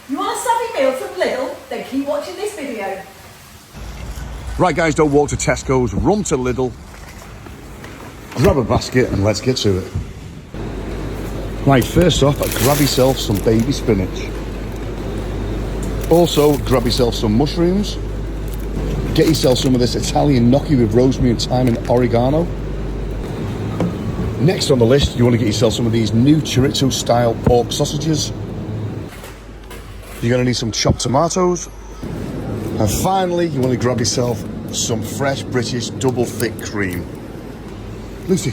You want a savvy meal from Lidl? Then keep watching this video. Right guys, don't walk to Tesco's, run to Lidl, grab a basket and let's get to it. Right, first off, grab yourself some baby spinach. Also, grab yourself some mushrooms. Get yourself some of this Italian gnocchi with rosemary and thyme and oregano. Next on the list, you want to get yourself some of these new chorizo style pork sausages. You're going to need some chopped tomatoes. And finally, you want to grab yourself some fresh British double thick cream. Lucy,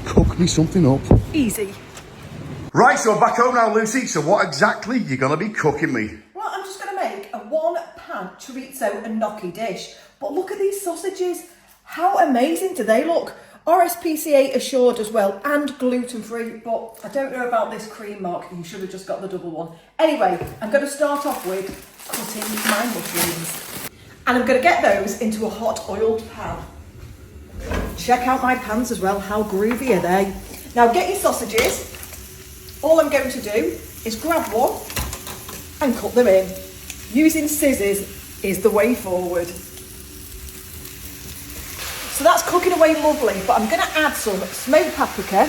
cook me something up. Easy. Right, so I'm back home now, Lucy. So what exactly are you going to be cooking me? Well, I'm just going to make a one-pan chorizo and gnocchi dish. But look at these sausages. How amazing do they look? RSPCA assured as well and gluten-free, but I don't know about this cream, Mark. You should have just got the double one. Anyway, I'm going to start off with cutting my mushrooms. And I'm going to get those into a hot oiled pan. Check out my pans as well. How groovy are they? Now get your sausages. All I'm going to do is grab one and cut them in. Using scissors is the way forward. So that's cooking away lovely, but I'm going to add some smoked paprika,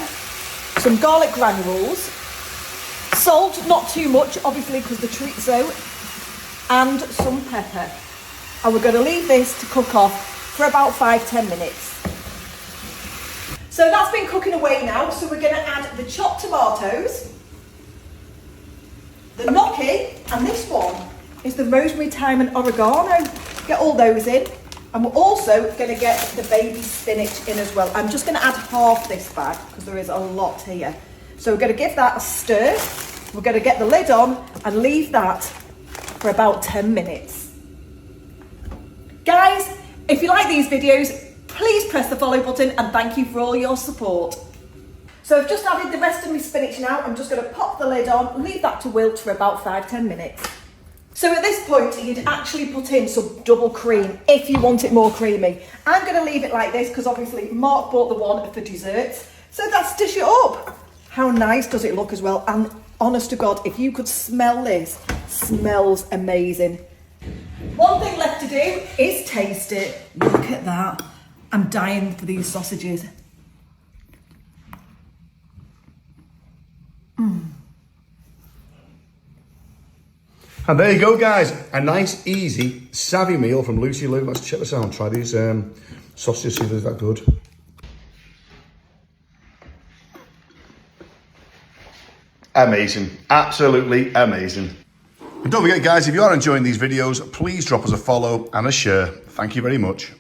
some garlic granules, salt, not too much, obviously, because the chorizo, and some pepper. And we're going to leave this to cook off for about 5-10 minutes. So that's been cooking away now, so we're going to add the chopped tomatoes, the gnocchi, and this one is the rosemary, thyme and oregano. Get all those in. And we're also going to get the baby spinach in as well. I'm just going to add half this bag because there is a lot here. So we're going to give that a stir. We're going to get the lid on and leave that for about 10 minutes. Guys, if you like these videos, please press the follow button and thank you for all your support. So I've just added the rest of my spinach now. I'm just going to pop the lid on, leave that to wilt for about 5-10 minutes. So at this point, you'd actually put in some double cream if you want it more creamy. I'm going to leave it like this because obviously Mark bought the one for desserts. So let's dish it up. How nice does it look as well? And honest to God, if you could smell this, smells amazing. One thing left to do is taste it. Look at that. I'm dying for these sausages. And there you go, guys. A nice, easy, savvy meal from Lucy Lou. Let's check this out and try these sausages, see if they're that good. Amazing. Absolutely amazing. And don't forget, guys, if you are enjoying these videos, please drop us a follow and a share. Thank you very much.